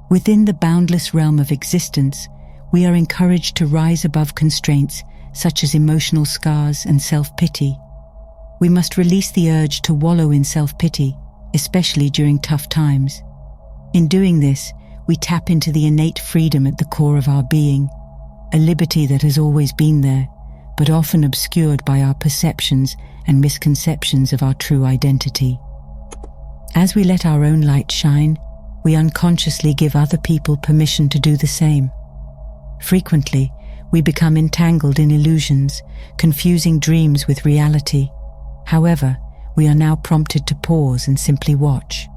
Within the boundless realm of existence, we are encouraged to rise above constraints such as emotional scars and self-pity. We must release the urge to wallow in self-pity, especially during tough times. In doing this, we tap into the innate freedom at the core of our being, a liberty that has always been there, but often obscured by our perceptions and misconceptions of our true identity. As we let our own light shine, we unconsciously give other people permission to do the same. Frequently, we become entangled in illusions, confusing dreams with reality. However, we are now prompted to pause and simply watch.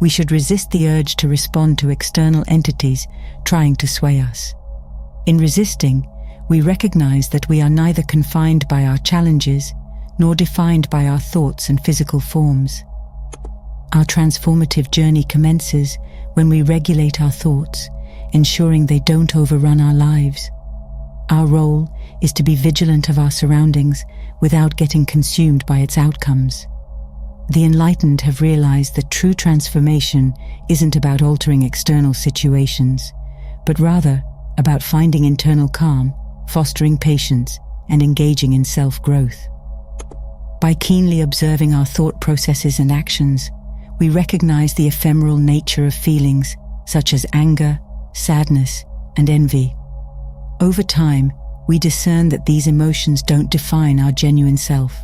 We should resist the urge to respond to external entities trying to sway us. In resisting, we recognize that we are neither confined by our challenges nor defined by our thoughts and physical forms. Our transformative journey commences when we regulate our thoughts, ensuring they don't overrun our lives. Our role is to be vigilant of our surroundings without getting consumed by its outcomes. The enlightened have realized that true transformation isn't about altering external situations, but rather about finding internal calm, fostering patience, and engaging in self-growth. By keenly observing our thought processes and actions, we recognize the ephemeral nature of feelings such as anger, sadness, and envy. Over time, we discern that these emotions don't define our genuine self.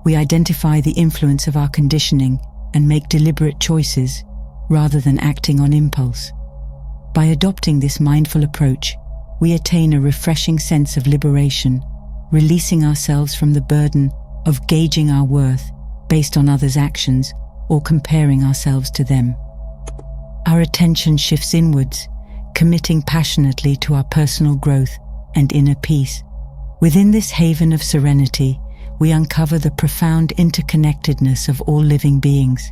We identify the influence of our conditioning and make deliberate choices rather than acting on impulse. By adopting this mindful approach, we attain a refreshing sense of liberation, releasing ourselves from the burden of gauging our worth based on others' actions or comparing ourselves to them. Our attention shifts inwards, committing passionately to our personal growth and inner peace. Within this haven of serenity, we uncover the profound interconnectedness of all living beings.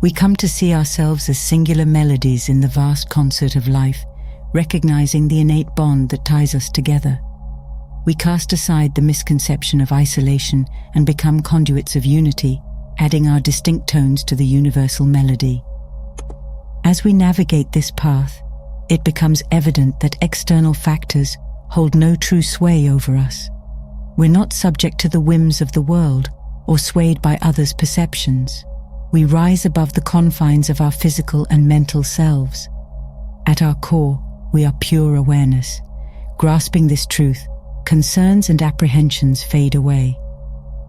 We come to see ourselves as singular melodies in the vast concert of life, recognizing the innate bond that ties us together. We cast aside the misconception of isolation and become conduits of unity, adding our distinct tones to the universal melody. As we navigate this path, it becomes evident that external factors hold no true sway over us. We're not subject to the whims of the world or swayed by others' perceptions. We rise above the confines of our physical and mental selves. At our core, we are pure awareness. Grasping this truth, concerns and apprehensions fade away.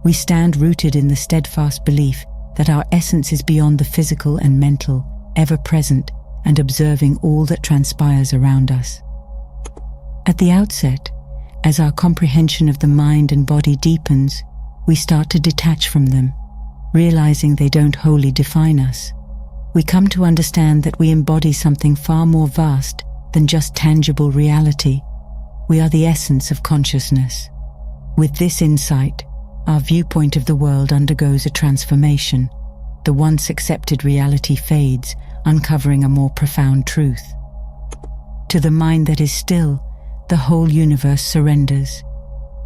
We stand rooted in the steadfast belief that our essence is beyond the physical and mental, ever present and observing all that transpires around us. At the outset, as our comprehension of the mind and body deepens, we start to detach from them, realizing they don't wholly define us. We come to understand that we embody something far more vast than just tangible reality. We are the essence of consciousness. With this insight, our viewpoint of the world undergoes a transformation. The once accepted reality fades, uncovering a more profound truth. To the mind that is still, the whole universe surrenders.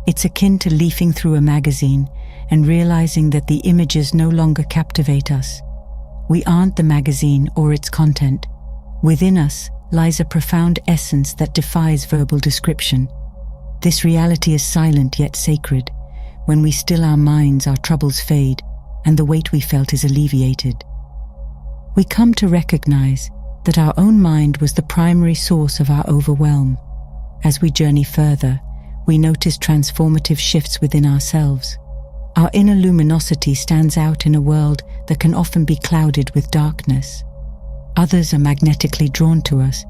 It's akin to leafing through a magazine and realizing that the images no longer captivate us. We aren't the magazine or its content. Within us lies a profound essence that defies verbal description. This reality is silent yet sacred. When we still our minds, our troubles fade, and the weight we felt is alleviated. We come to recognize that our own mind was the primary source of our overwhelm. As we journey further, we notice transformative shifts within ourselves. Our inner luminosity stands out in a world that can often be clouded with darkness. Others are magnetically drawn to us,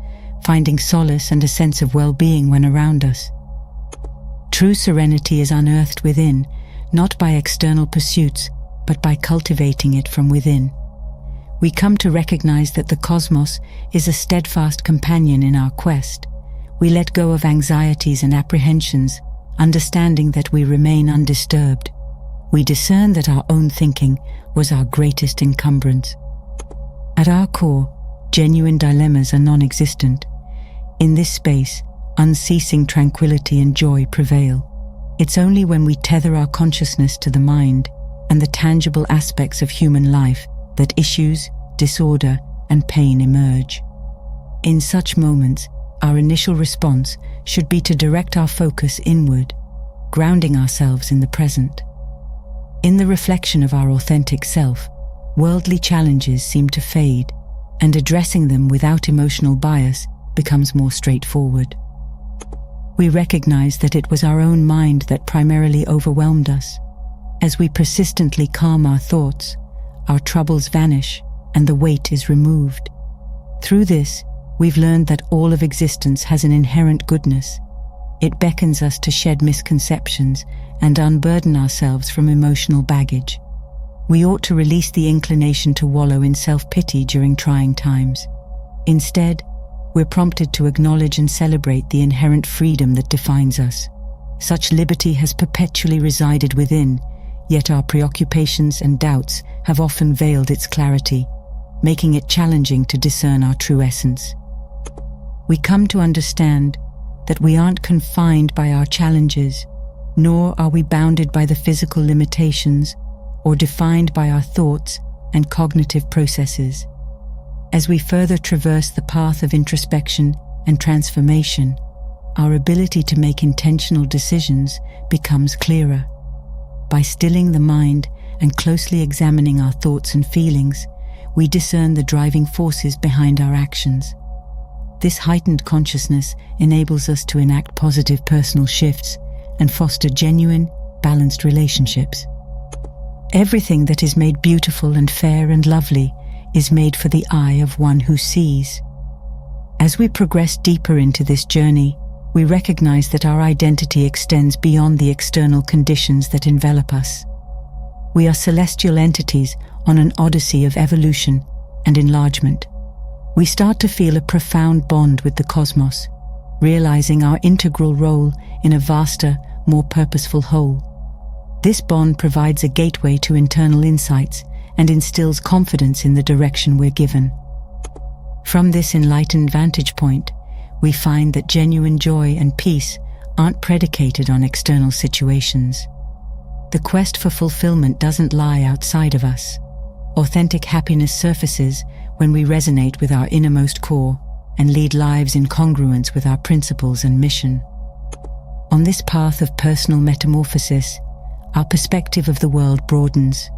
finding solace and a sense of well-being when around us. True serenity is unearthed within, not by external pursuits, but by cultivating it from within. We come to recognize that the cosmos is a steadfast companion in our quest. We let go of anxieties and apprehensions, understanding that we remain undisturbed. We discern that our own thinking was our greatest encumbrance. At our core, genuine dilemmas are non-existent. In this space, unceasing tranquility and joy prevail. It's only when we tether our consciousness to the mind and the tangible aspects of human life that issues, disorder, and pain emerge. In such moments, our initial response should be to direct our focus inward, grounding ourselves in the present. In the reflection of our authentic self, worldly challenges seem to fade, and addressing them without emotional bias becomes more straightforward. We recognize that it was our own mind that primarily overwhelmed us. As we persistently calm our thoughts, our troubles vanish and the weight is removed. Through this, we've learned that all of existence has an inherent goodness. It beckons us to shed misconceptions and unburden ourselves from emotional baggage. We ought to release the inclination to wallow in self-pity during trying times. Instead, we're prompted to acknowledge and celebrate the inherent freedom that defines us. Such liberty has perpetually resided within, yet our preoccupations and doubts have often veiled its clarity, making it challenging to discern our true essence. We come to understand that we aren't confined by our challenges, nor are we bounded by the physical limitations or defined by our thoughts and cognitive processes. As we further traverse the path of introspection and transformation, our ability to make intentional decisions becomes clearer. By stilling the mind and closely examining our thoughts and feelings, we discern the driving forces behind our actions. This heightened consciousness enables us to enact positive personal shifts and foster genuine, balanced relationships. Everything that is made beautiful and fair and lovely is made for the eye of one who sees. As we progress deeper into this journey, we recognize that our identity extends beyond the external conditions that envelop us. We are celestial entities on an odyssey of evolution and enlargement. We start to feel a profound bond with the cosmos, realizing our integral role in a vaster, more purposeful whole. This bond provides a gateway to internal insights and instills confidence in the direction we're given. From this enlightened vantage point, we find that genuine joy and peace aren't predicated on external situations. The quest for fulfillment doesn't lie outside of us. Authentic happiness surfaces when we resonate with our innermost core and lead lives in congruence with our principles and mission. On this path of personal metamorphosis, our perspective of the world broadens.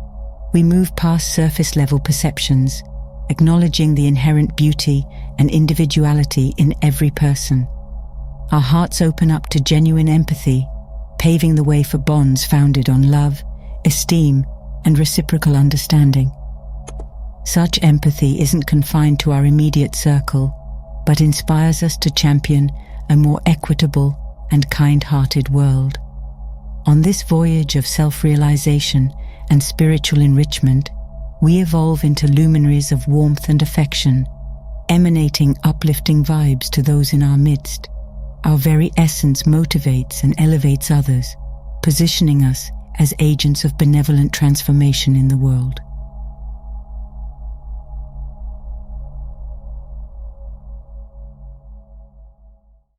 We move past surface-level perceptions, acknowledging the inherent beauty and individuality in every person. Our hearts open up to genuine empathy, paving the way for bonds founded on love, esteem, and reciprocal understanding. Such empathy isn't confined to our immediate circle, but inspires us to champion a more equitable and kind-hearted world. On this voyage of self-realization and spiritual enrichment, we evolve into luminaries of warmth and affection, emanating uplifting vibes to those in our midst. Our very essence motivates and elevates others, positioning us as agents of benevolent transformation in the world.